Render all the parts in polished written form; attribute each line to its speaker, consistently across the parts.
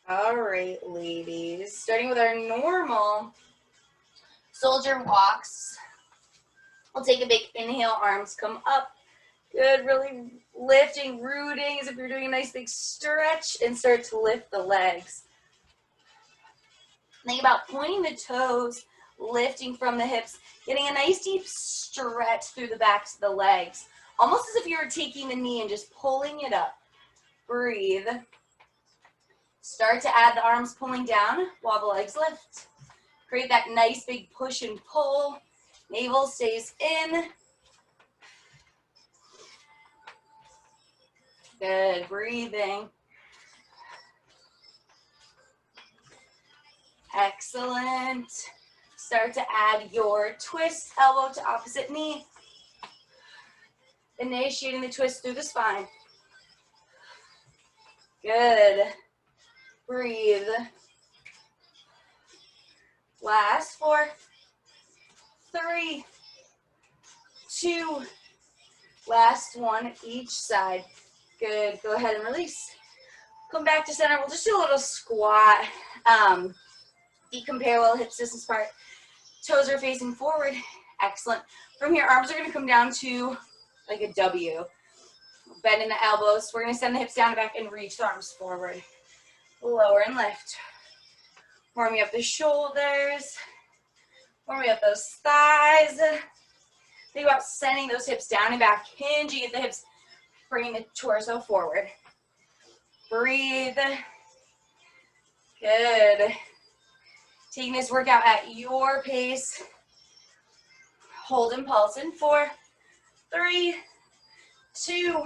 Speaker 1: All right, ladies, starting with our normal soldier walks. We'll take a big inhale, arms come up. Good, really lifting, rooting as if you're doing a nice big stretch, and start to lift the legs. Think about pointing the toes, lifting from the hips, getting a nice deep stretch through the backs of the legs. Almost as if you were taking the knee and just pulling it up. Breathe. Start to add the arms pulling down while the legs lift. Create that nice big push and pull. Navel stays in. Good, breathing. Excellent. Start to add your twist, elbow to opposite knee. Initiating the twist through the spine. Good. Breathe. Last 4, 3, 2, last 1 each side. Good. Go ahead and release. Come back to center. We'll just do a little squat. Feet come parallel, hips distance apart. Toes are facing forward. Excellent. From here, arms are going to come down to like a W. Bend in the elbows. We're going to send the hips down and back and reach the arms forward. Lower and lift. Warming up the shoulders. Warming up those thighs. Think about sending those hips down and back, hinging at the hips, bringing the torso forward. Breathe. Good. Taking this workout at your pace. Hold and pulse in 4, 3, 2,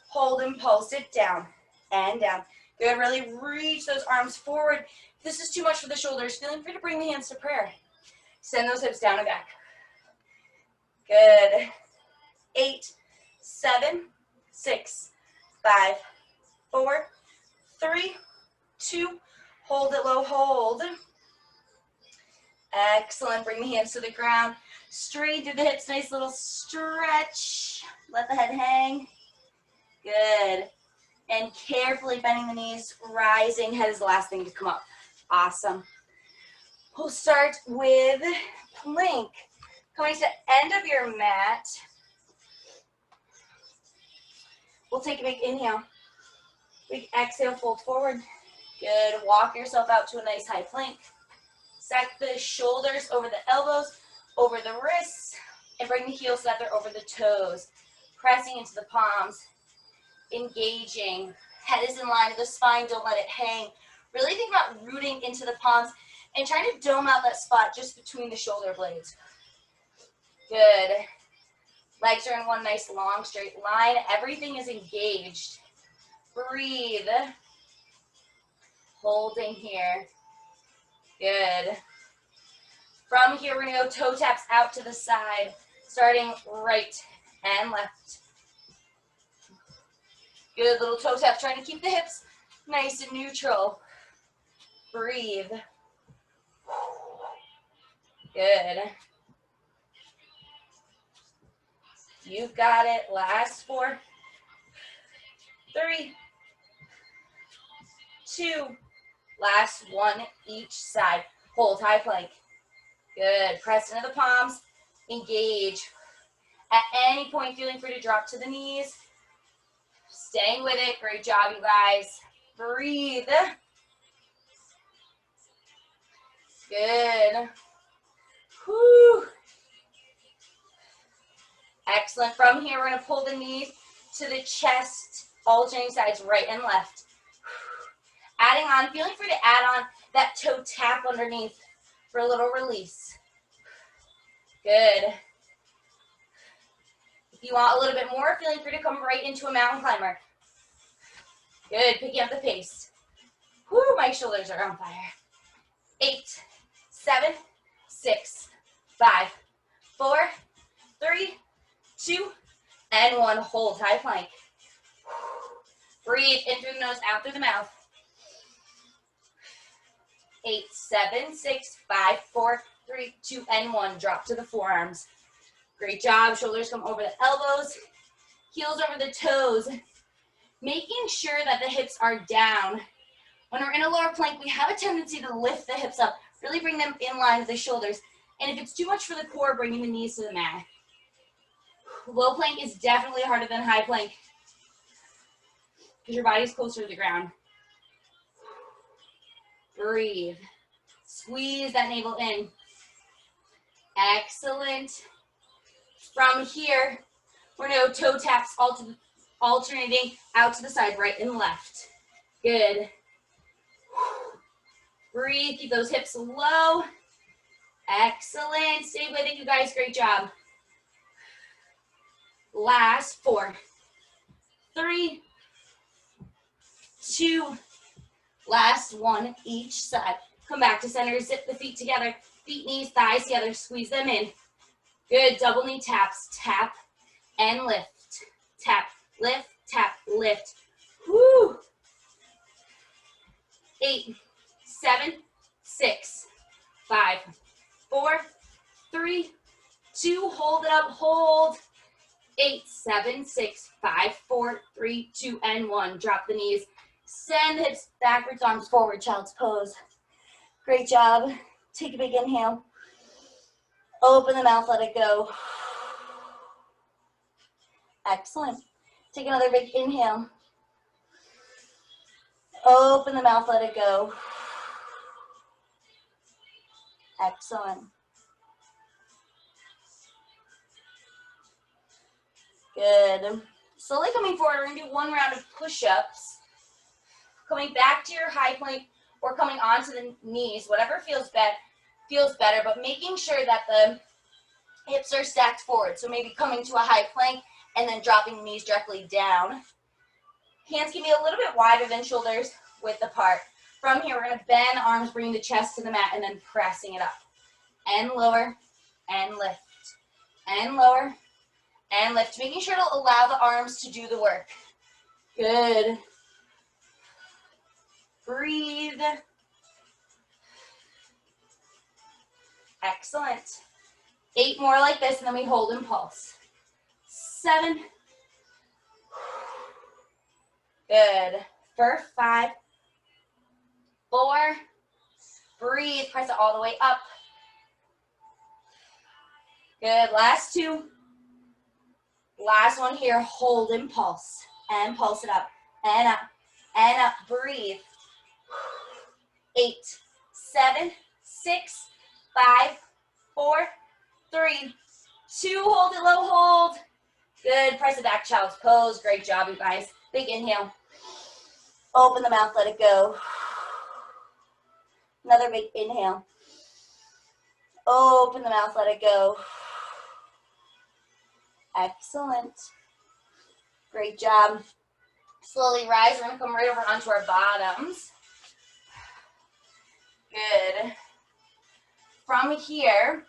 Speaker 1: hold and pulse it down and down. Good, really reach those arms forward. If this is too much for the shoulders, feeling free to bring the hands to prayer. Send those hips down and back. Good. 8, 7, 6, 5, 4, 3, 2, hold it low, hold. Excellent, bring the hands to the ground. Straight through the hips, nice little stretch. Let the head hang. Good. And carefully bending the knees, rising, head is the last thing to come up. Awesome. We'll start with plank. Coming to the end of your mat. We'll take a big inhale. Big exhale, fold forward. Good. Walk yourself out to a nice high plank. Stack the shoulders over the elbows, over the wrists, and bring the heels so that they're over the toes. Pressing into the palms. Engaging. Head is in line with the spine, don't let it hang. Really think about rooting into the palms and trying to dome out that spot just between the shoulder blades. Good. Legs are in one nice long straight line. Everything is engaged. Breathe. Holding here. Good. From here, we're going to go toe taps out to the side, starting right and left. Good, little toe taps, trying to keep the hips nice and neutral. Breathe. Good. You've got it. Last 4, 3, 2, last 1 each side. Hold high plank. Good. Press into the palms. Engage. At any point, feeling free to drop to the knees. Staying with it. Great job, you guys. Breathe. Good. Whew. Excellent. From here, we're going to pull the knees to the chest, alternating sides right and left. Adding on, feeling free to add on that toe tap underneath for a little release. Good. If you want a little bit more, feeling free to come right into a mountain climber. Good, picking up the pace. Whoo, my shoulders are on fire. 8, 7, 6, 5, 4, 3, 2, and 1. Hold high plank. Breathe in through the nose, out through the mouth. 8, 7, 6, 5, 4, 3, 2, and 1. Drop to the forearms. Great job. Shoulders come over the elbows. Heels over the toes. Making sure that the hips are down When we're in a lower plank, we have a tendency to lift the hips up, really bring them in line with the shoulders. And if it's too much for the core, bringing the knees to the mat. Low plank is definitely harder than high plank because your body's closer to the ground. Breathe. Squeeze that navel in. Excellent. From here, we're going to toe taps alternating out to the side, right and left. Good. Breathe. Keep those hips low. Excellent. Stay with it, you guys. Great job. Last 4, 3, 2, last 1 each side. Come back to center, zip the feet together, feet, knees, thighs together, squeeze them in. Good, double knee taps, tap and lift, tap, lift. Woo! 8, 7, 6, 5, 4, 3, 2, hold it up, hold. 8, 7, 6, 5, 4, 3, 2, and 1. Drop the knees. Send the hips backwards, arms forward, child's pose. Great job. Take a big inhale. Open the mouth, let it go. Excellent. Take another big inhale. Open the mouth, let it go. Excellent. Good. Slowly coming forward, we're going to do 1 round of push-ups. Coming back to your high plank or coming onto the knees, whatever feels better, but making sure that the hips are stacked forward. So maybe coming to a high plank and then dropping the knees directly down. Hands can be a little bit wider than shoulders width apart. From here, we're going to bend arms, bring the chest to the mat, and then pressing it up. And lower, and lift, and lower, and lift, making sure to allow the arms to do the work. Good. Breathe. Excellent. 8 more like this, and then we hold and pulse. 7. Good. For 5. 4. Breathe. Press it all the way up. Good. Last 2. Last one here. Hold and pulse it up and up and up. Breathe. 8, 7, 6, 5, 4, 3, 2. Hold it low. Hold. Good. Press it back. Child's pose. Great job, you guys. Big inhale. Open the mouth. Let it go. Another big inhale. Open the mouth. Let it go. Excellent. Great job. Slowly rise. We're going to come right over onto our bottoms. Good. From here,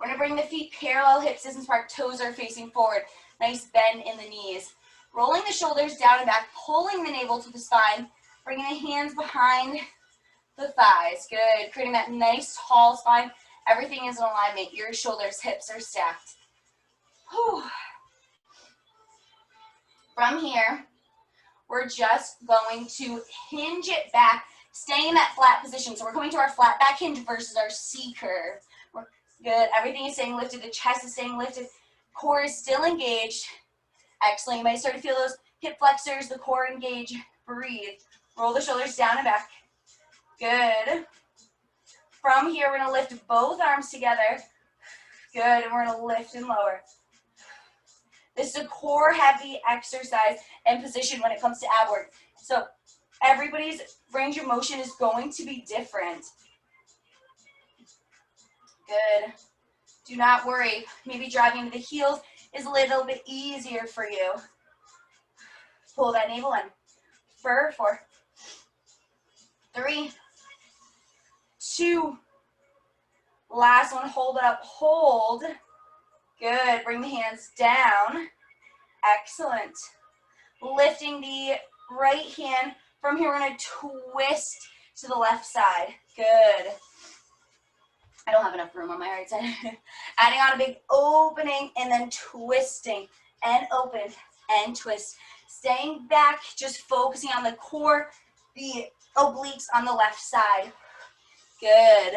Speaker 1: we're going to bring the feet parallel, hips distance apart, toes are facing forward. Nice bend in the knees. Rolling the shoulders down and back, pulling the navel to the spine, bringing the hands behind the thighs. Good. Creating that nice tall spine. Everything is in alignment. Your shoulders, hips are stacked. Whew. From here, we're just going to hinge it back, staying in that flat position. So we're coming to our flat back hinge versus our C curve. We're good. Everything is staying lifted. The chest is staying lifted. Core is still engaged. Excellent. You might start to feel those hip flexors, the core engage. Breathe. Roll the shoulders down and back. Good. From here, we're going to lift both arms together. Good. And we're going to lift and lower. This is a core heavy exercise and position when it comes to ab work. So everybody's range of motion is going to be different. Good. Do not worry. Maybe driving into the heels is a little bit easier for you. Pull that navel in. For 4, 3, 2. Last one. Hold it up. Hold. Good. Bring the hands down. Excellent. Lifting the right hand. From here, we're going to twist to the left side. Good. I don't have enough room on my right side. Adding on a big opening and then twisting and open and twist. Staying back, just focusing on the core, the obliques on the left side. Good.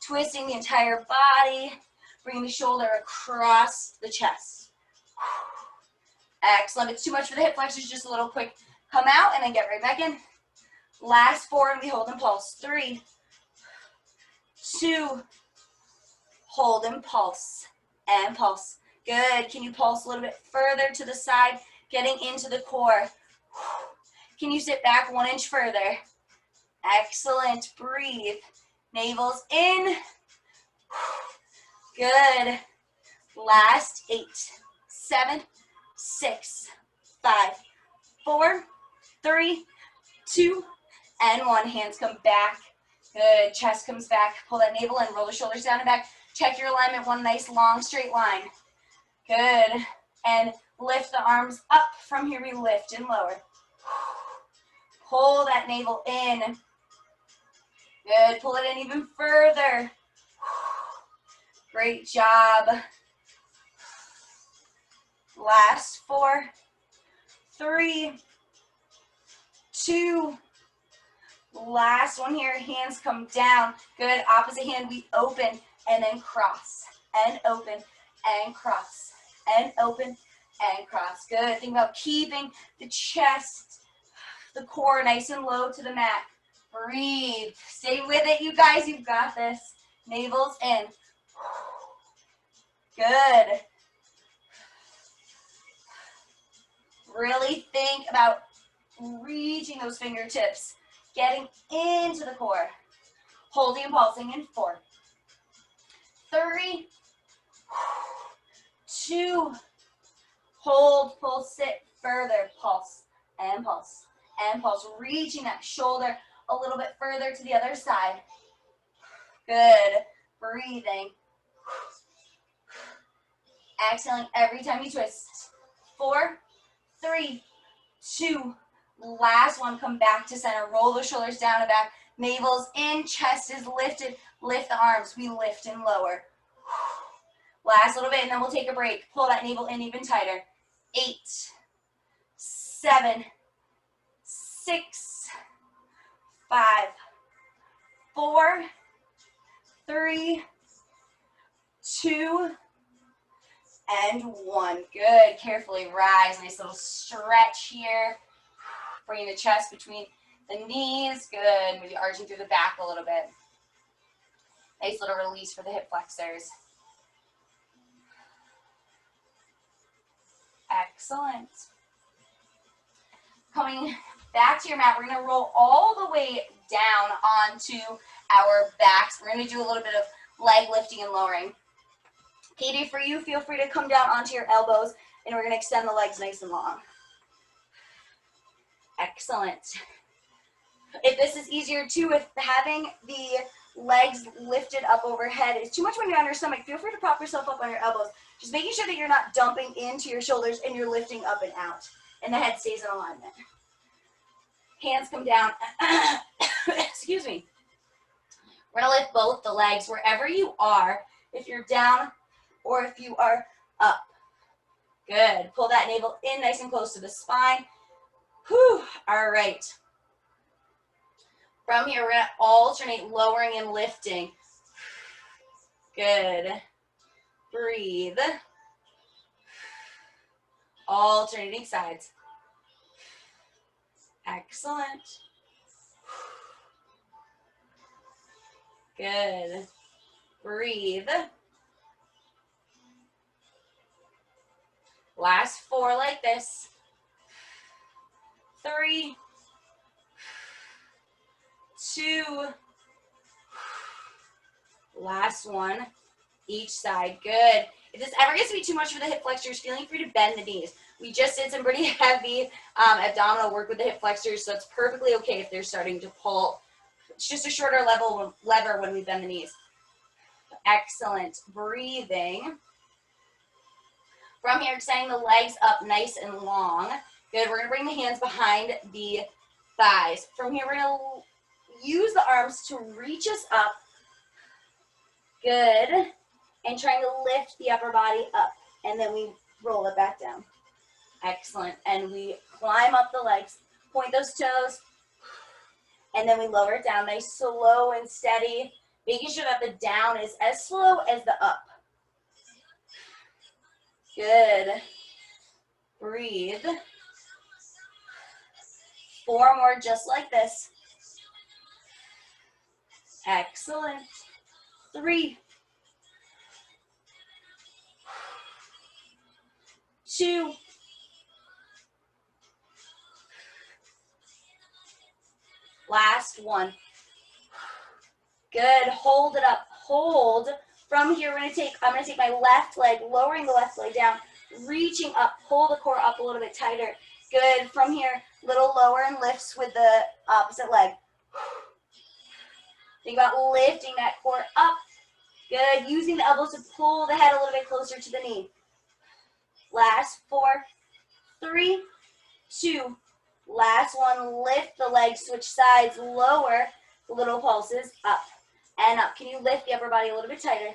Speaker 1: Twisting the entire body. Bring the shoulder across the chest. Excellent. If it's too much for the hip flexors, just a little quick come out and then get right back in. Last 4, and we hold and pulse. 3, 2, hold and pulse. And pulse. Good. Can you pulse a little bit further to the side, getting into the core? Can you sit back 1 inch further? Excellent. Breathe. Navel's in. Good. Last 8, 7, 6, 5, 4, 3, 2, and 1. Hands come back. Good. Chest comes back. Pull that navel in. Roll the shoulders down and back. Check your alignment. One nice long straight line. Good. And lift the arms up. From here we lift and lower. Pull that navel in. Good. Pull it in even further. Great job. Last 4, 3, 2. Last one here. Hands come down. Good. Opposite hand we open and then cross. And open and cross. And open and cross. Good. Think about keeping the chest, the core nice and low to the mat. Breathe. Stay with it, you guys. You've got this. Navel's in. Good. Really think about reaching those fingertips, getting into the core. Holding and pulsing in 4, 3, 2, hold, pull, sit, further, pulse, and pulse, and pulse. Reaching that shoulder a little bit further to the other side. Good. Breathing. Exhaling every time you twist. 4, 3, 2, last one. Come back to center. Roll the shoulders down and back. Navel's in, chest is lifted. Lift the arms. We lift and lower. Last little bit, and then we'll take a break. Pull that navel in even tighter. 8, 7, 6, 5, 4, 3, 2, and 1. Good. Carefully rise. Nice little stretch here. Bringing the chest between the knees. Good. Maybe arching through the back a little bit. Nice little release for the hip flexors. Excellent. Coming back to your mat, we're going to roll all the way down onto our backs. We're going to do a little bit of leg lifting and lowering. Katie, for you, feel free to come down onto your elbows, and we're going to extend the legs nice and long. Excellent. If this is easier too, if having the legs lifted up overhead is too much when you're on your stomach, feel free to prop yourself up on your elbows. Just making sure that you're not dumping into your shoulders and you're lifting up and out, and the head stays in alignment. Hands come down. Excuse me. We're going to lift both the legs wherever you are, if you're down or if you are up. Good. Pull that navel in nice and close to the spine. Whew. All right. From here, we're going to alternate lowering and lifting. Good. Breathe. Alternating sides. Excellent. Good. Breathe. Last 4 like this. 3, 2, last one, each side. Good. If this ever gets to be too much for the hip flexors, feeling free to bend the knees. We just did some pretty heavy abdominal work with the hip flexors, so it's perfectly okay if they're starting to pull. It's just a shorter lever when we bend the knees. Excellent. Breathing. From here, extending the legs up nice and long. Good. We're going to bring the hands behind the thighs. From here, we're going to use the arms to reach us up. Good. And trying to lift the upper body up. And then we roll it back down. Excellent. And we climb up the legs. Point those toes. And then we lower it down, nice, slow and steady, making sure that the down is as slow as the up. Good. Breathe. 4 more just like this. Excellent. 3, 2, last 1. Good. Hold it up. Hold. From here, I'm going to take my left leg, lowering the left leg down, reaching up, pull the core up a little bit tighter. Good. From here, little lower and lifts with the opposite leg. Think about lifting that core up. Good. Using the elbows to pull the head a little bit closer to the knee. Last 4, 3, 2. Last 1. Lift the legs, switch sides, lower, little pulses, up and up. Can you lift the upper body a little bit tighter?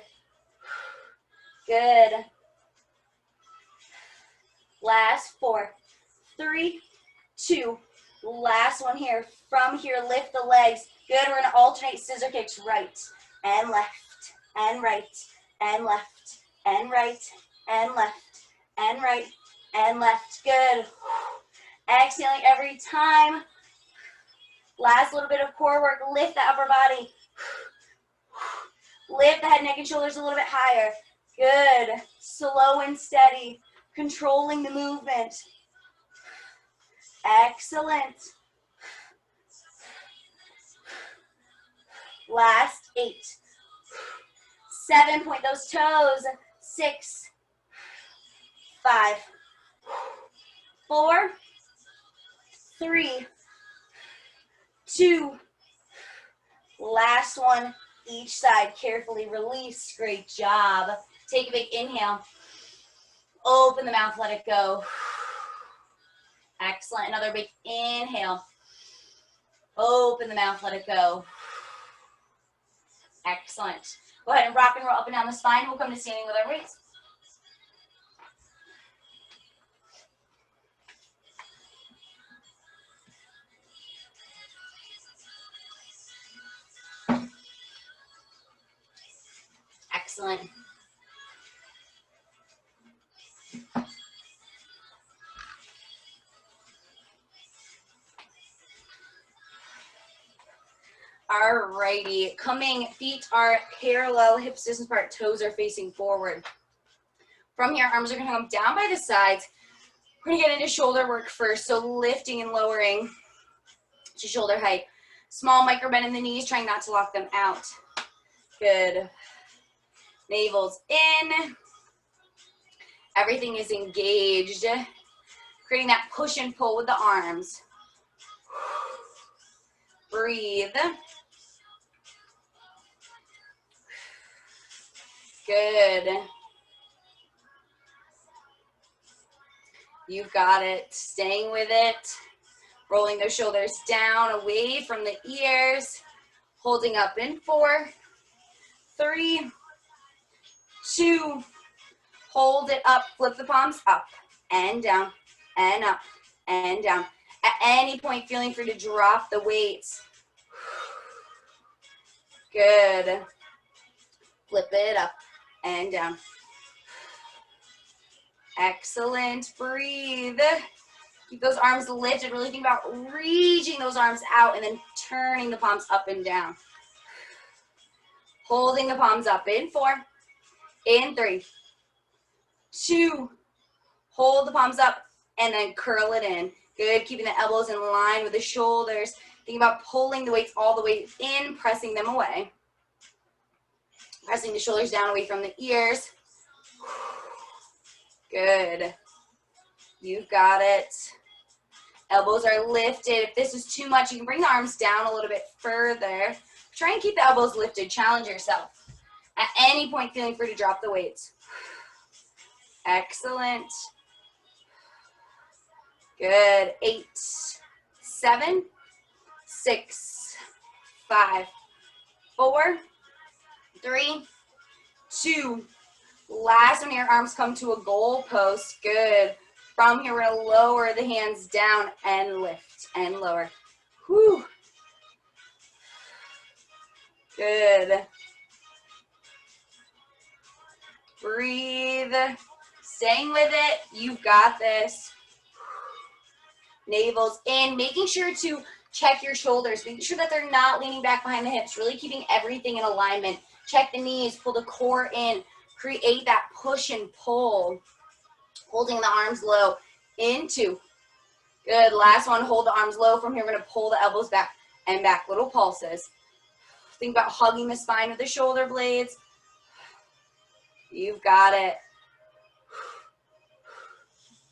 Speaker 1: Good. Last 4, 3, 2. Last 1 here. From here, lift the legs. Good. We're going to alternate scissor kicks, right and left and right and left and right and left and right and left. Good. Exhaling every time. Last little bit of core work. Lift the upper body. Lift the head, neck, and shoulders a little bit higher. Good. Slow and steady. Controlling the movement. Excellent. Last 8. 7. Point those toes. 6, 5, 4, 3, 2. Last 1. Each side. Carefully release. Great job. Take a big inhale. Open the mouth. Let it go. Excellent. Another big inhale. Open the mouth. Let it go. Excellent. Go ahead and rock and roll up and down the spine. We'll come to standing with our weights. Excellent. Alrighty, feet are parallel, hips distance apart, toes are facing forward. From here, arms are going to come down by the sides. We're going to get into shoulder work first, so lifting and lowering to shoulder height. Small micro bend in the knees, trying not to lock them out. Good. Navel's in. Everything is engaged. Creating that push and pull with the arms. Breathe. Good. You've got it. Staying with it. Rolling those shoulders down, away from the ears. Holding up in 4, 3, 2. Hold it up. Flip the palms up and down and up and down. At any point, feeling free to drop the weights. Good. Flip it up and down. Excellent. Breathe. Keep those arms lifted. Really think about reaching those arms out and then turning the palms up and down. Holding the palms up in 4, in 3, 2. Hold the palms up and then curl it in. Good. Keeping the elbows in line with the shoulders. Think about pulling the weights all the way in, pressing them away. Pressing the shoulders down away from the ears. Good. You've got it. Elbows are lifted. If this is too much, you can bring the arms down a little bit further. Try and keep the elbows lifted. Challenge yourself. At any point, feeling free to drop the weights. Excellent. Good. 8, 7, 6, 5, 4, 3, 2. Last one here, arms come to a goal post. Good. From here, we're going to lower the hands down and lift and lower. Whew. Good. Breathe. Staying with it. You've got this. Navel's in. Making sure to check your shoulders. Making sure that they're not leaning back behind the hips. Really keeping everything in alignment. Check the knees. Pull the core in. Create that push and pull. Holding the arms low. Into. Good. Last one. Hold the arms low. From here, we're going to pull the elbows back and back. Little pulses. Think about hugging the spine with the shoulder blades. You've got it.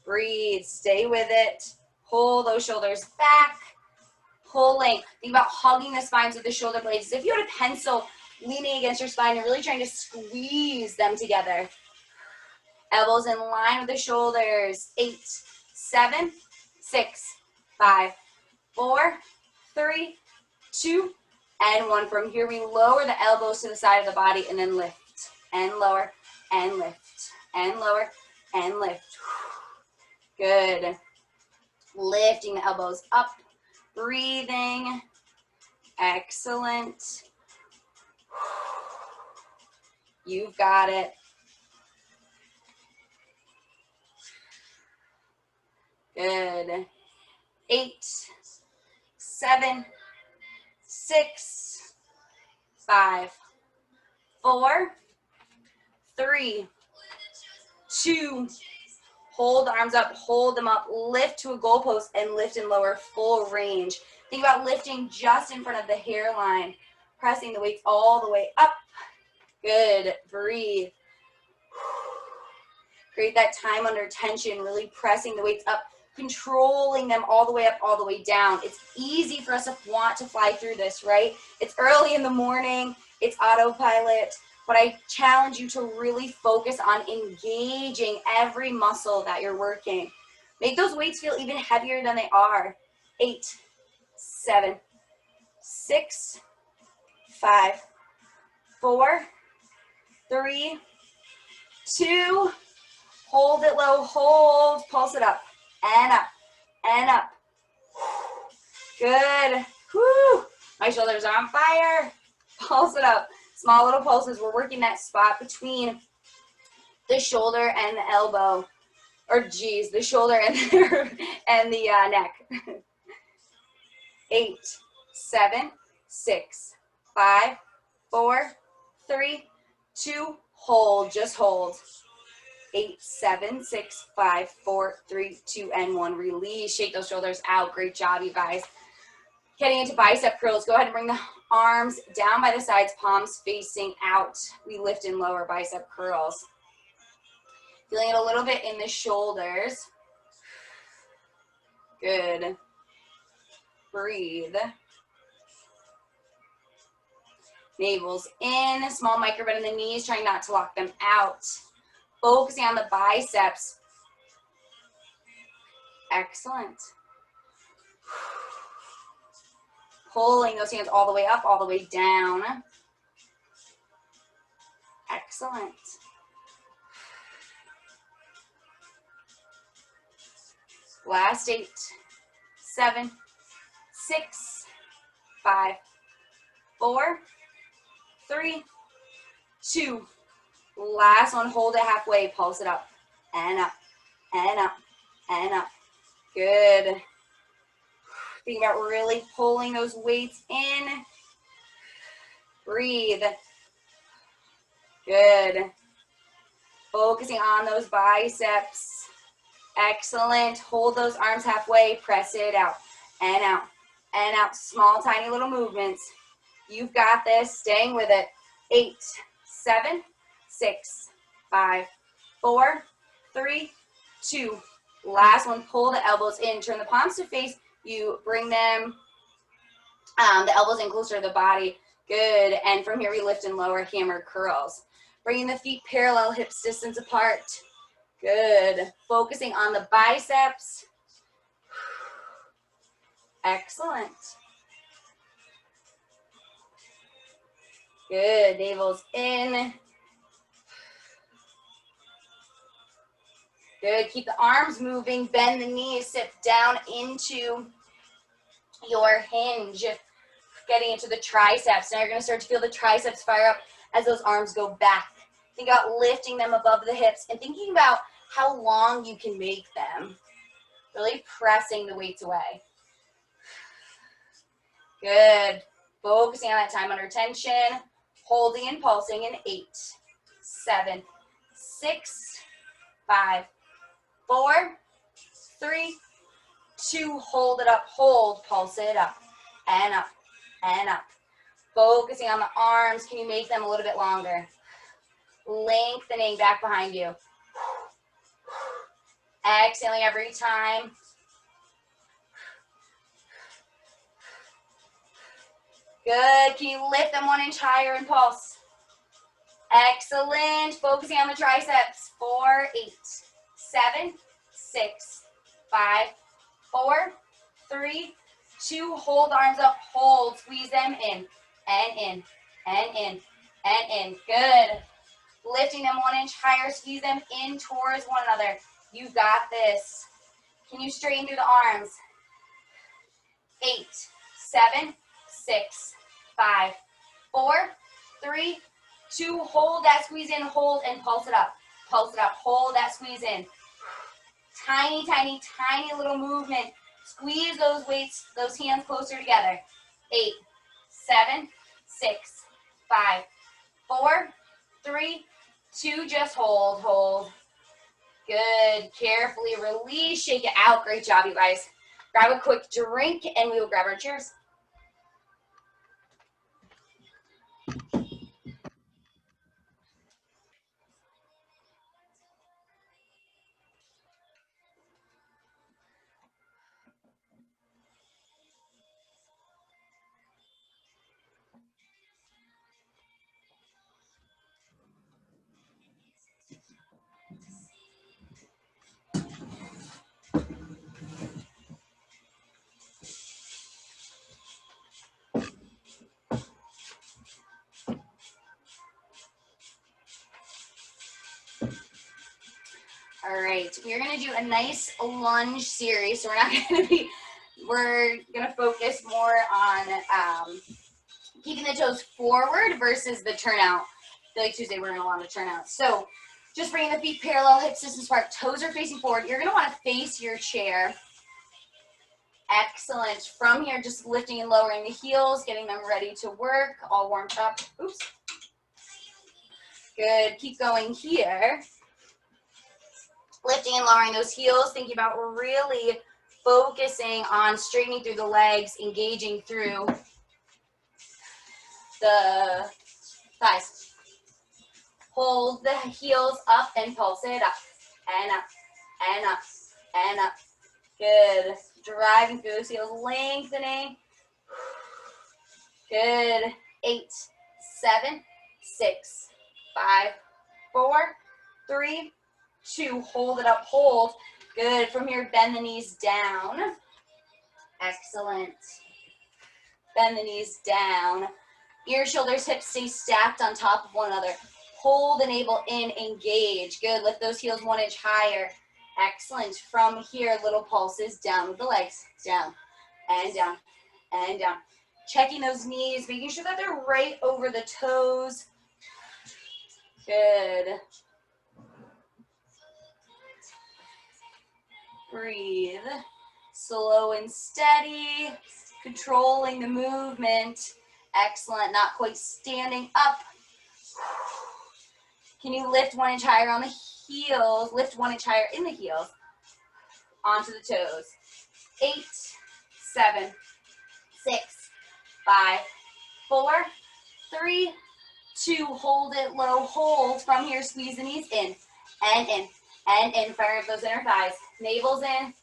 Speaker 1: Breathe. Stay with it. Pull those shoulders back. Pulling. Think about hugging the spines with the shoulder blades. As if you had a pencil leaning against your spine and really trying to squeeze them together. Elbows in line with the shoulders. 8, 7, 6, 5, 4, 3, 2, and 1. From here, we lower the elbows to the side of the body and then lift and lower and lift and lower and lift. Good. Lifting the elbows up. Breathing. Excellent. You've got it. Good. 8, 7, 6, 5, 4, 3, 2, hold the arms up, hold them up, lift to a goalpost and lift and lower full range. Think about lifting just in front of the hairline, pressing the weights all the way up. Good. Breathe. Create that time under tension, really pressing the weights up, controlling them all the way up, all the way down. It's easy for us to want to fly through this, right? It's early in the morning, it's autopilot, but I challenge you to really focus on engaging every muscle that you're working. Make those weights feel even heavier than they are. 8, 7, 6, 5, 4, 3, 2, hold it low, hold, pulse it up, and up, and up. Good. Whew. My shoulders are on fire. Pulse it up. Small little pulses. We're working that spot between the shoulder and the elbow. Or geez, the shoulder and the neck. 8, 7, 6, 5, 4, 3, 2, hold. Just hold. 8, 7, 6, 5, 4, 3, 2, and 1. Release. Shake those shoulders out. Great job, you guys. Getting into bicep curls. Go ahead and bring the arms down by the sides, palms facing out. We lift and lower bicep curls. Feeling it a little bit in the shoulders. Good. Breathe. Navel's in. Small micro bend in the knees. Trying not to lock them out. Focusing on the biceps. Excellent. Pulling those hands all the way up, all the way down. Excellent. Last 8, 7, 6, 5, 4, 3, 2. Last one, hold it halfway, pulse it up, and up, and up, and up. Good. Think about really pulling those weights in. Breathe. Good. Focusing on those biceps. Excellent. Hold those arms halfway, press it out, and out, and out. Small, tiny little movements. You've got this, staying with it. 8, 7, 6, 5, 4, 3, 2. Last one, pull the elbows in. Turn the palms to face. You bring them, the elbows in closer to the body. Good. And from here, we lift and lower hammer curls. Bringing the feet parallel, hips distance apart. Good. Focusing on the biceps. Excellent. Good. Navel's in. Good. Keep the arms moving. Bend the knees. Sit down into your hinge. getting into the triceps. Now you're gonna start to feel the triceps fire up as those arms go back. Think about lifting them above the hips and thinking about how long you can make them. Really pressing the weights away. Good. Focusing on that time under tension. Holding and pulsing in 8, 7, 6, 5, 4, 3, 2. Hold it up. Hold. Pulse it up. And up. And up. Focusing on the arms. Can you make them a little bit longer? Lengthening back behind you. Exhaling every time. Good. Can you lift them 1 inch higher and pulse? Excellent. Focusing on the triceps. 4, 8, 7, 6, 5, 4, 3, 2. Hold arms up. Hold. Squeeze them in. And in. And in. And in. Good. Lifting them 1 inch higher. Squeeze them in towards one another. You got this. Can you straighten through the arms? 8, 7, 6, 5, 4, 3, 2. Hold that squeeze in, hold, and pulse it up. Pulse it up. Hold that squeeze in. Tiny, tiny, tiny little movement. Squeeze those weights, those hands closer together. 8, 7, 6, 5, 4, 3, 2. Just hold, hold. Good. Carefully release, shake it out. Great job, you guys. Grab a quick drink, and we will grab our chairs. All right, we're gonna do a nice lunge series. So we're gonna focus more on keeping the toes forward versus the turnout. I feel like Tuesday we're gonna want to turn out. So just bringing the feet parallel, hips distance apart, toes are facing forward. You're gonna wanna face your chair. Excellent. From here, just lifting and lowering the heels, getting them ready to work, all warmed up. Oops. Good, keep going here. Lifting and lowering those heels, thinking about really focusing on straightening through the legs, engaging through the thighs. Hold the heels up and pulse it up, and up, and up, and up. Good. Driving through those heels, lengthening. Good. 8, 7, 6, 5, 4, 3, 2. Hold it up, hold. Good. From here, bend the knees down. Excellent. Bend the knees down. Ears, shoulders, hips stay stacked on top of one another. Hold the navel in, engage. Good. Lift those heels 1 inch higher. Excellent. From here, little pulses down with the legs. Down and down and down. Checking those knees, making sure that they're right over the toes. Good. Breathe. Slow and steady. Controlling the movement. Excellent. Not quite standing up. Can you lift 1 inch higher on the heels? Lift 1 inch higher in the heels. Onto the toes. 8, 7, 6, 5, 4, 3, 2. Hold it low. Hold. From here, squeeze the knees in and in and in. Fire up those inner thighs. Navel's in.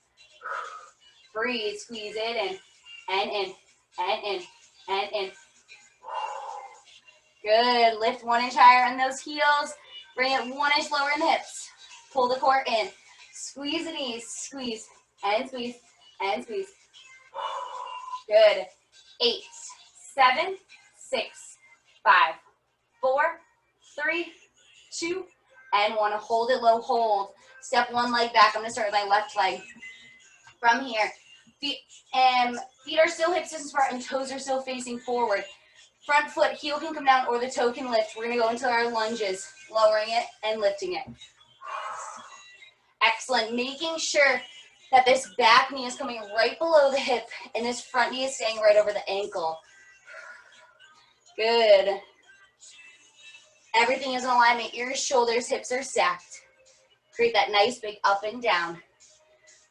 Speaker 1: Breathe. Squeeze it in and in and in and in. Good. Lift 1 inch higher on those heels. Bring it 1 inch lower in the hips. Pull the core in. Squeeze the knees. Squeeze and squeeze and squeeze. Good. 8, 7, 6, 5, 4, 3, 2, and 1. Hold it low. Hold. Step one leg back. I'm going to start with my left leg. From here, Feet, feet are still hip distance apart and toes are still facing forward. Front foot, heel can come down or the toe can lift. We're gonna go into our lunges, lowering it and lifting it. Excellent, making sure that this back knee is coming right below the hip and this front knee is staying right over the ankle. Good. Everything is in alignment, ears, shoulders, hips are stacked. Create that nice big up and down.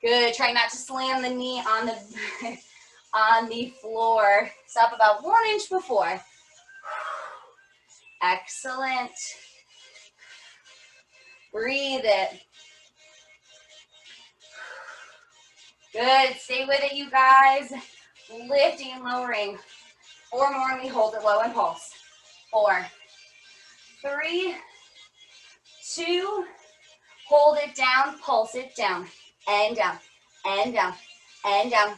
Speaker 1: Good, try not to slam the knee on the, on the floor. Stop about 1 inch before. Excellent. Breathe it. Good, stay with it, you guys. Lifting and lowering. 4 more and we hold it low and pulse. 4, 3, 2, hold it down, pulse it down, and down, and down, and down.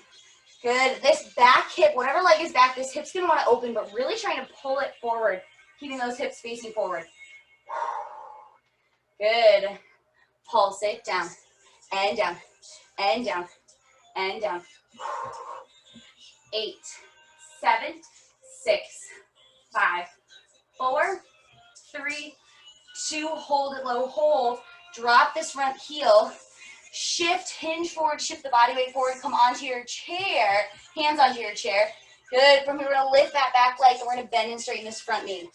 Speaker 1: Good, this back hip, whatever leg is back, this hip's gonna wanna open, but really trying to pull it forward, keeping those hips facing forward. Good, pulse it down, and down, and down, and down. 8, 7, 6, 5, 4, 3, 2, hold it low, hold. Drop this front heel, shift, hinge forward, shift the body weight forward, come onto your chair, hands onto your chair. Good, from here we're gonna lift that back leg and we're gonna bend and straighten this front knee.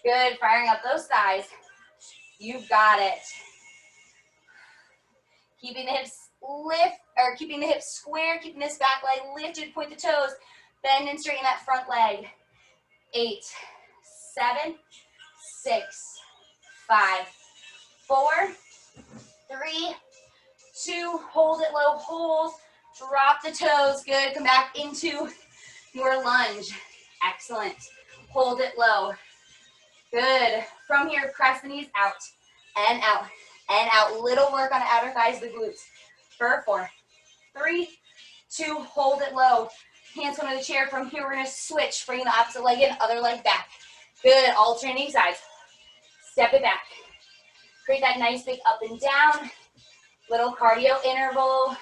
Speaker 1: Good, firing up those thighs. You've got it. Keeping the hips lift, or keeping the hips square, keeping this back leg lifted, point the toes, bend and straighten that front leg. 8, 7, 6, 5, 4, 3, 2, hold it low, hold, drop the toes, good, come back into your lunge, excellent, hold it low, good, from here, press the knees out, and out, and out, little work on the outer thighs, the glutes, for 4, 3, 2, hold it low, hands come to the chair, from here we're going to switch, bring the opposite leg in, other leg back, good, alternating sides, step it back. Create that nice big up and down. Little cardio interval.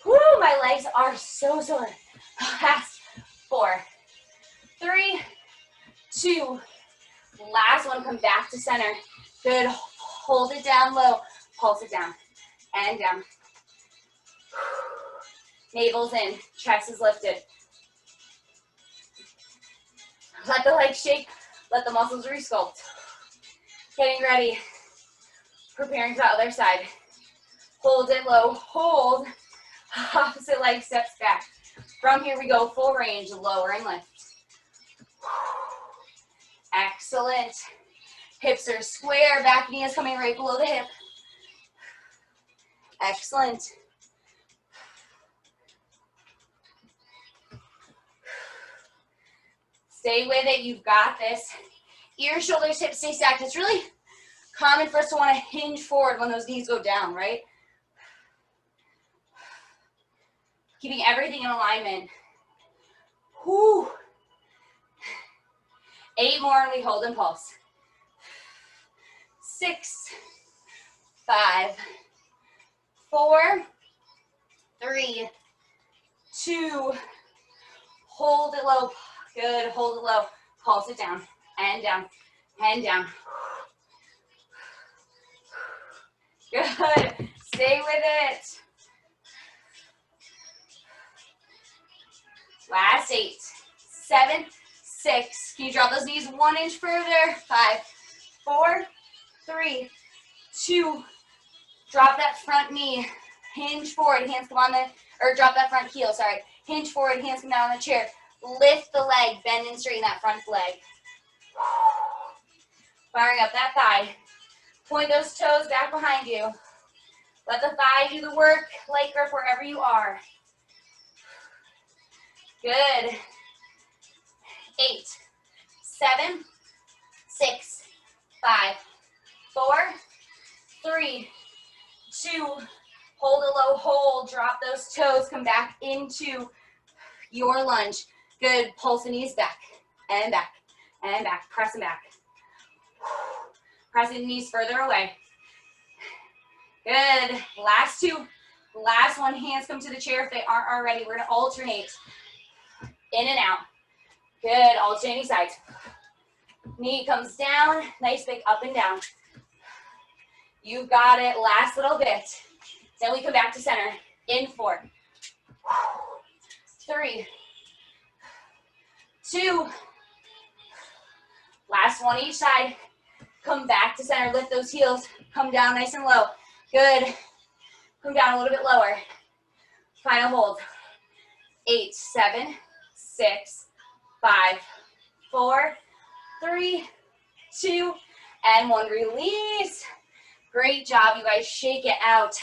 Speaker 1: Woo, my legs are so sore. Last 4, 3, 2. Last one, come back to center. Good, hold it down low. Pulse it down and down. Navel's in, chest is lifted. Let the legs shake, let the muscles resculpt. Getting ready, preparing for the other side. Hold it low, hold, opposite leg steps back. From here we go, full range, lower and lift. Excellent. Hips are square, back knee is coming right below the hip. Excellent. Stay with it, you've got this. Ears, shoulders, hips stay stacked. It's really common for us to want to hinge forward when those knees go down, right? Keeping everything in alignment. Whew. 8 more and we hold and pulse. 6, 5, 4, 3, 2, hold it low. Good, hold it low. Pulse it down. And down, and down. Good, stay with it. Last 8, 7, 6. Can you drop those knees 1 inch further? 5, 4, 3, 2. Drop that front knee. Hinge forward, hands come on the, or drop that front heel, sorry. Hinge forward, hands come down on the chair. Lift the leg, bend and straighten that front leg. Firing up that thigh. Point those toes back behind you. Let the thigh do the work, leg grip wherever you are. Good. 8, 7, 6, 5, 4, 3, 2. Hold it low, hold. Drop those toes, come back into your lunge. Good, pulse the knees back, and back, and back. Press them back. Pressing the knees further away. Good. Last two. Last one. Hands come to the chair if they aren't already. We're going to alternate in and out. Good. Alternating sides. Knee comes down. Nice big up and down. You got it. Last little bit. Then we come back to center. In 4, 3, 2. Last one each side. Come back to center. Lift those heels. Come down nice and low. Good. Come down a little bit lower. Final hold. 8, 7, 6, 5, 4, 3, 2, and 1. Release. Great job, you guys. Shake it out.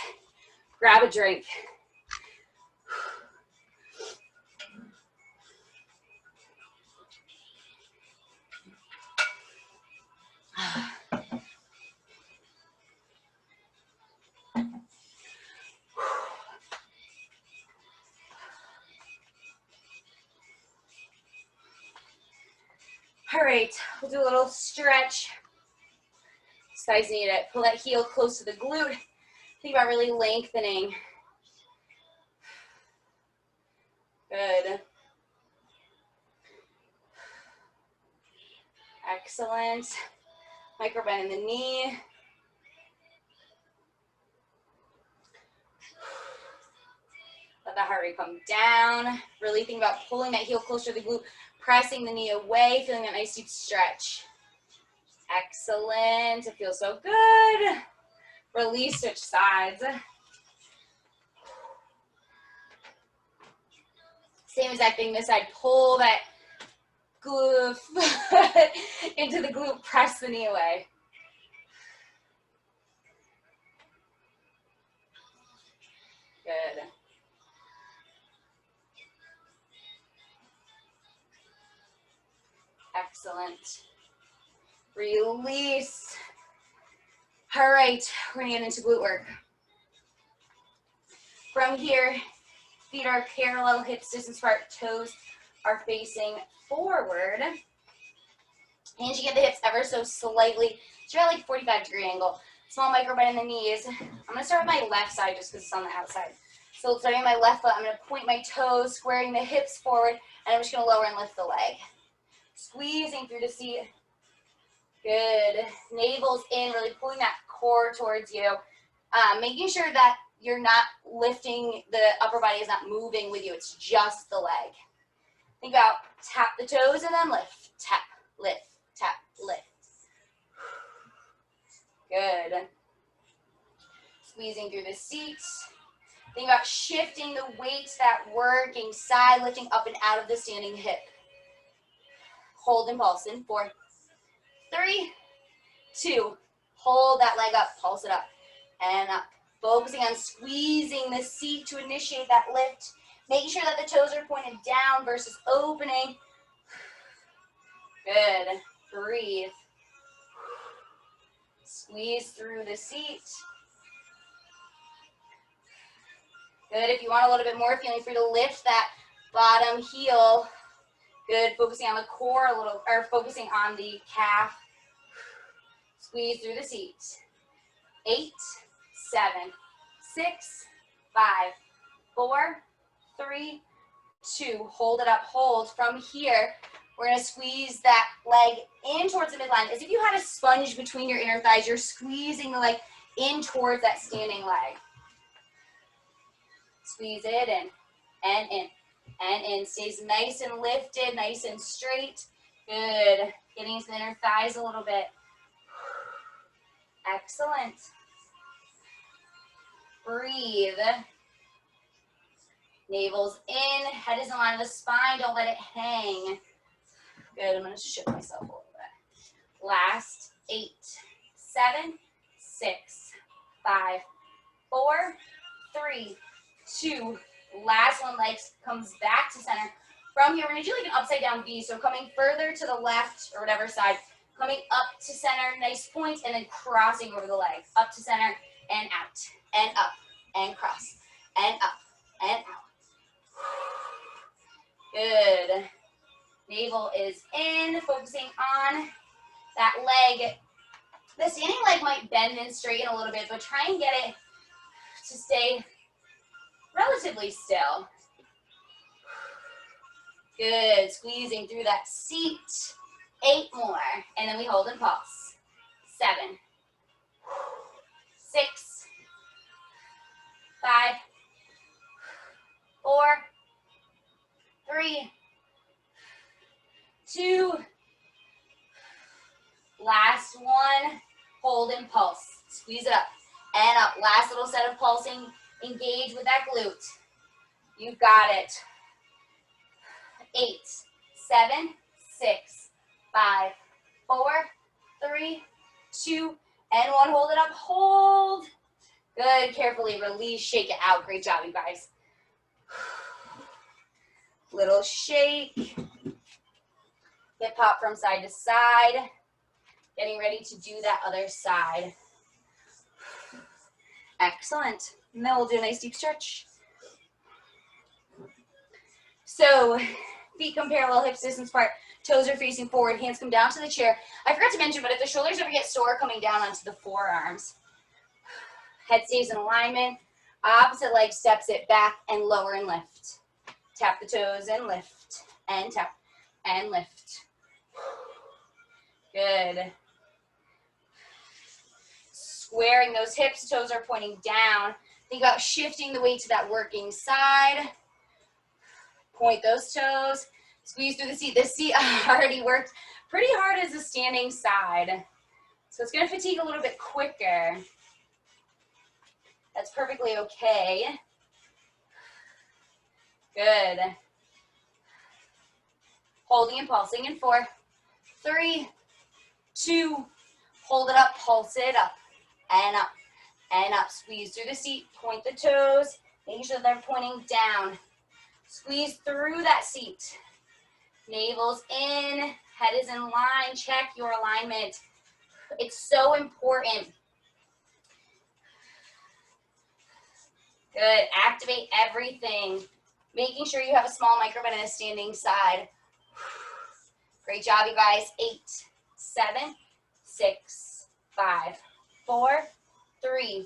Speaker 1: Grab a drink. All right, we'll do a little stretch. These guys need it. Pull that heel close to the glute. Think about really lengthening. Good. Excellent. Micro bend in the knee. Let the heart rate come down. Really think about pulling that heel closer to the glute, pressing the knee away, feeling that nice deep stretch. Excellent. It feels so good. Release, switch sides. Same exact thing this side. Pull that glute into the glute, press the knee away. Good. Excellent. Release. All right, we're gonna get into glute work. From here, feet are parallel, hips distance apart, toes are facing forward. And you get the hips ever so slightly. It's about like 45-degree angle. Small micro bend in the knees. I'm gonna start with my left side just because it's on the outside. So starting my left foot, I'm gonna point my toes, squaring the hips forward, and I'm just gonna lower and lift the leg. Squeezing through the seat. Good. Navel's in, really pulling that core towards you. Making sure that you're not lifting, the upper body is not moving with you. It's just the leg. Think about tap the toes and then lift. Tap, lift, tap, lift. Good. Squeezing through the seat. Think about shifting the weights that working side, lifting up and out of the standing hip. Hold and pulse in 4, 3, 2. Hold that leg up, pulse it up and up. Focusing on squeezing the seat to initiate that lift. Making sure that the toes are pointed down versus opening. Good. Breathe. Squeeze through the seat. Good. If you want a little bit more, feeling free to lift that bottom heel. Good. Focusing on the core a little, or focusing on the calf. Squeeze through the seat. 8, 7, 6, 5, 4, 3, 2. Hold it up. Hold. From here, we're going to squeeze that leg in towards the midline. As if you had a sponge between your inner thighs. You're squeezing the leg in towards that standing leg. Squeeze it in and in and in. Stays nice and lifted, nice and straight. Good. Getting into the inner thighs a little bit. Excellent. Breathe. Navel's in, head is in line with the spine. Don't let it hang. Good. I'm going to shift myself a little bit. Last 8, 7, 6, 5, 4, 3, 2. Last one, leg comes back to center. From here, we're going to do like an upside down V. So coming further to the left or whatever side, coming up to center, nice point, and then crossing over the leg. Up to center and out, and up, and cross, and up, and out. Good. Navel is in, focusing on that leg. The standing leg might bend and straighten a little bit, but try and get it to stay relatively still. Good, squeezing through that seat. 8 more, and then we hold and pulse. 7, 6, 5, 4, 3, 2, last one, hold and pulse. Squeeze it up and up. Last little set of pulsing. Engage with that glute. You've got it. 8, 7, 6, 5, 4, 3, 2, and 1. Hold it up. Hold. Good. Carefully release. Shake it out. Great job, you guys. Little shake. Hip hop from side to side. Getting ready to do that other side. Excellent. And then we'll do a nice deep stretch. So, feet come parallel, hips distance apart, toes are facing forward, hands come down to the chair. I forgot to mention, but if the shoulders ever get sore, coming down onto the forearms. Head stays in alignment. Opposite leg steps it back and lower and lift. Tap the toes and lift. And tap and lift. Good. Squaring those hips, toes are pointing down. Think about shifting the weight to that working side. Point those toes. Squeeze through the seat. This seat already worked pretty hard as a standing side. So it's going to fatigue a little bit quicker. That's perfectly okay. Good. Holding and pulsing in 4, 3, 2, hold it up, pulse it up, and up, and up. Squeeze through the seat, point the toes, making sure they're pointing down. Squeeze through that seat. Navel's in, head is in line, check your alignment. It's so important. Good, activate everything. Making sure you have a small microbend and a standing side. Great job, you guys. 8, 7, 6, 5, 4, 3,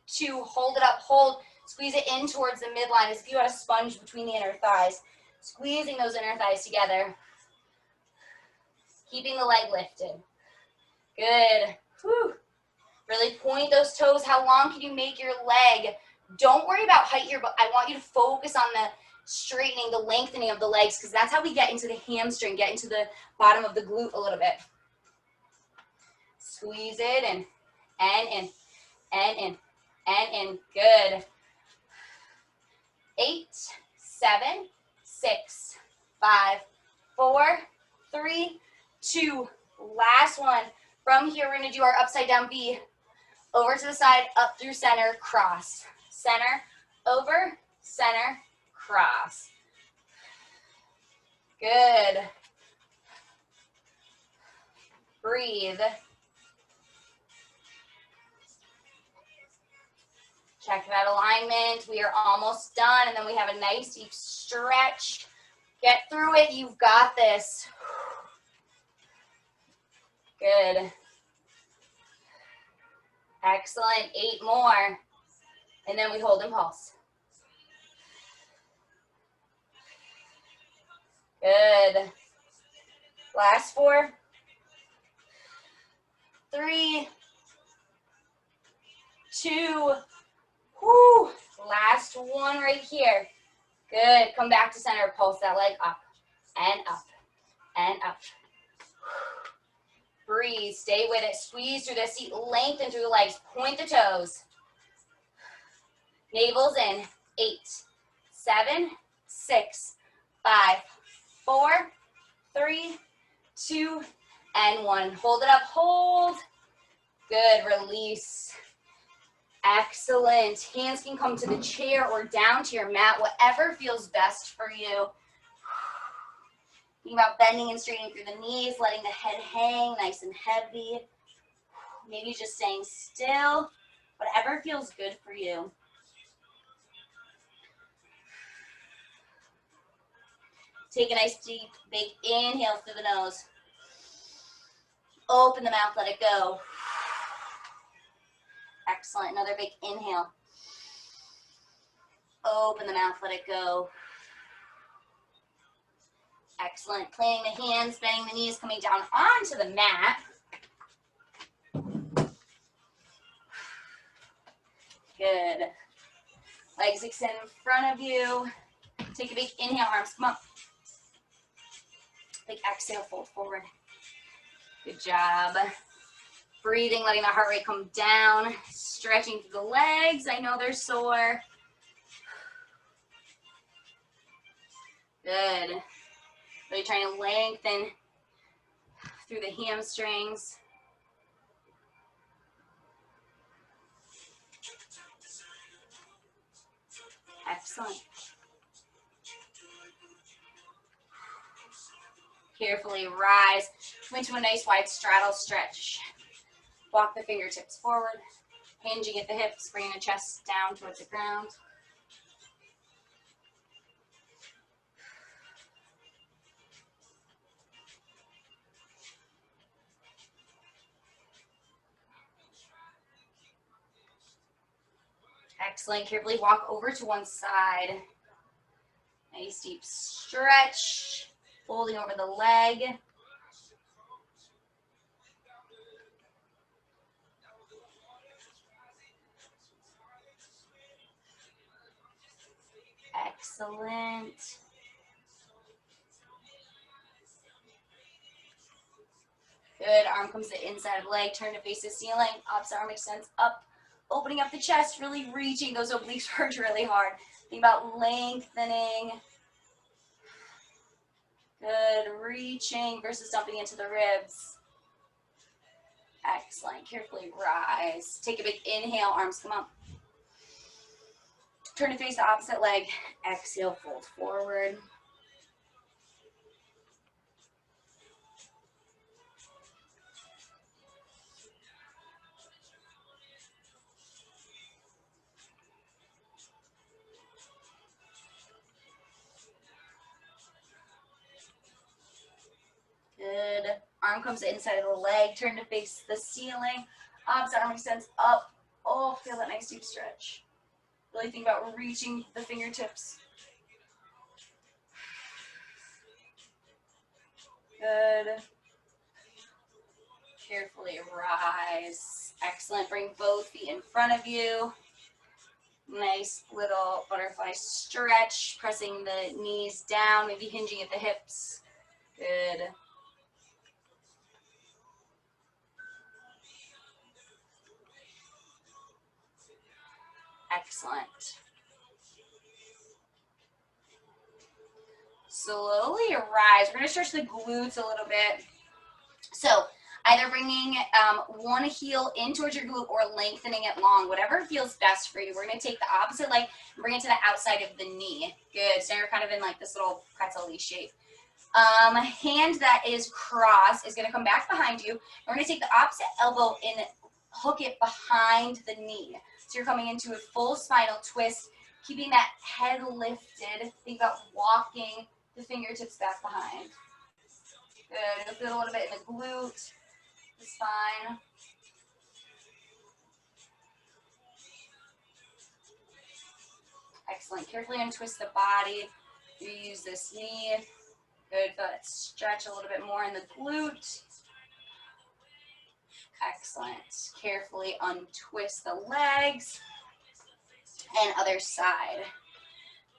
Speaker 1: 2, hold it up, hold. Squeeze it in towards the midline as if you had a sponge between the inner thighs. Squeezing those inner thighs together. Keeping the leg lifted. Good. Whew. Really point those toes. How long can you make your leg? Don't worry about height here, but I want you to focus on the straightening, the lengthening of the legs, because that's how we get into the hamstring, get into the bottom of the glute a little bit. Squeeze it in, and in, and in, and in. Good. 8, 7, 6, 5, 4, 3, 2. Last one. From here, we're going to do our upside down V. Over to the side, up through center, cross. Center, over, center, cross. Good. Breathe. Check that alignment. We are almost done, and then we have a nice deep stretch. Get through it. You've got this. Good. Excellent. 8 more. And then we hold and pulse. Good. Last 4. 3, 2. Whoo. Last one right here. Good. Come back to center. Pulse that leg up and up and up. Breathe. Stay with it. Squeeze through the seat. Lengthen through the legs. Point the toes. Navel's in. 8, 7, 6, 5, 4, 3, 2, and 1. Hold it up. Hold. Good. Release. Excellent. Hands can come to the chair or down to your mat, whatever feels best for you. Think about bending and straightening through the knees, letting the head hang nice and heavy. Maybe just staying still. Whatever feels good for you. Take a nice deep, big inhale through the nose. Open the mouth, let it go. Excellent. Another big inhale. Open the mouth, let it go. Excellent. Planting the hands, bending the knees, coming down onto the mat. Good. Legs extend in front of you. Take a big inhale, arms come up. Big exhale, fold forward. Good job. Breathing, letting the heart rate come down. Stretching through the legs. I know they're sore. Good. Really trying to lengthen through the hamstrings. Excellent. Carefully rise into a nice wide straddle stretch. Walk the fingertips forward, hinging at the hips, bringing the chest down towards the ground. Excellent. Carefully walk over to one side. Nice deep stretch. Folding over the leg. Excellent. Good. Arm comes to the inside of the leg. Turn to face the ceiling. Opposite arm extends up. Opening up the chest. Really reaching. Those obliques worked really hard. Think about lengthening. Good. Reaching versus dumping into the ribs. Excellent. Carefully rise. Take a big inhale. Arms come up. Turn to face the opposite leg. Exhale. Fold forward. Good. Arm comes inside of the leg. Turn to face the ceiling. Opposite arm extends up. Oh, feel that nice deep stretch. Really think about reaching the fingertips. Good. Carefully rise. Excellent. Bring both feet in front of you. Nice little butterfly stretch. Pressing the knees down, maybe hinging at the hips. Good. Excellent. Slowly rise. We're going to stretch the glutes a little bit. So either bringing one heel in towards your glute or lengthening it long, whatever feels best for you. We're going to take the opposite leg and bring it to the outside of the knee. Good. So you're kind of in like this little pretzel-y shape. Hand that is crossed is going to come back behind you. We're going to take the opposite elbow and hook it behind the knee. So you're coming into a full spinal twist, keeping that head lifted. Think about walking the fingertips back behind. Good. You'll feel a little bit in the glute, the spine. Excellent. Carefully untwist the body. You use this knee. Good. Feel that stretch a little bit more in the glute. Excellent. Carefully untwist the legs. And other side.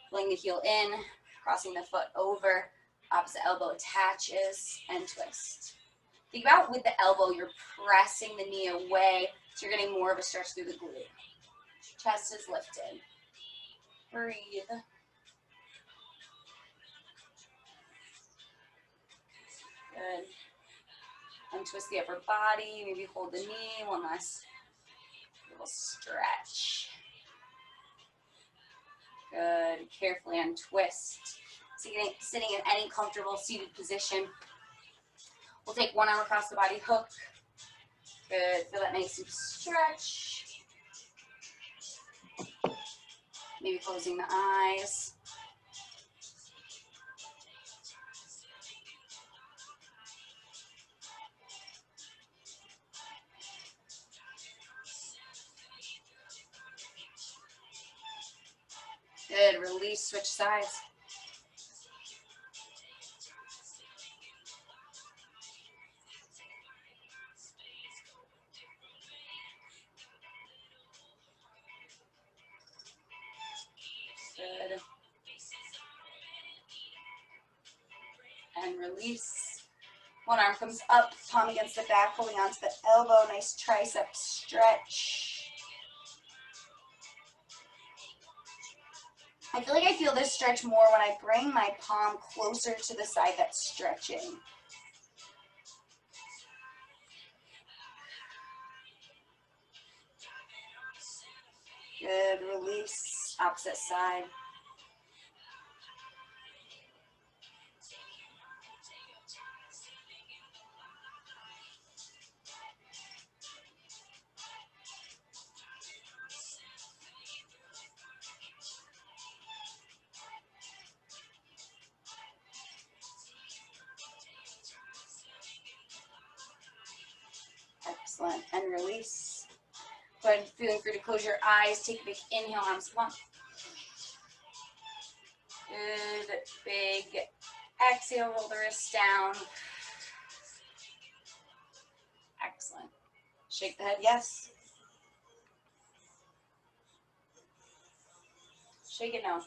Speaker 1: Pulling the heel in, crossing the foot over. Opposite elbow attaches and twist. Think about with the elbow, you're pressing the knee away, so you're getting more of a stretch through the glute. Chest is lifted. Breathe. Good. Untwist the upper body, maybe hold the knee, one last little stretch. Good. Carefully untwist. Sitting in any comfortable seated position. We'll take one arm across the body, hook. Good. Feel that nice deep stretch. Maybe closing the eyes. Good, release, switch sides. Good. And release. One arm comes up, palm against the back, holding onto the elbow, nice tricep stretch. I feel like I feel this stretch more when I bring my palm closer to the side that's stretching. Good, release, opposite side. Excellent, and release. Go ahead, feeling free to close your eyes, take a big inhale, arms come up. Good, big exhale, roll the wrists down. Excellent. Shake the head, yes. Shake it no.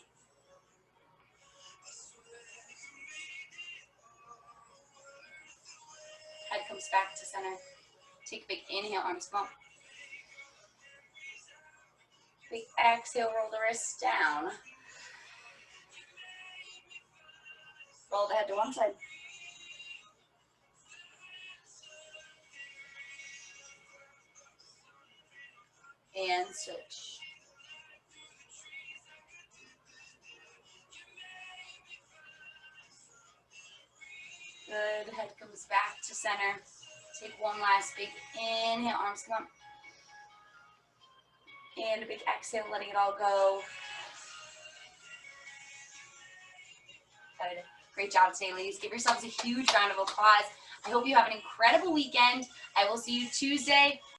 Speaker 1: Head comes back to center. Take a big inhale, arms come up. Big exhale, roll the wrists down. Roll the head to one side. And switch. Good, head comes back to center. Take one last big inhale, arms come up. And a big exhale, letting it all go. Good. Great job today, ladies. Give yourselves a huge round of applause. I hope you have an incredible weekend. I will see you Tuesday.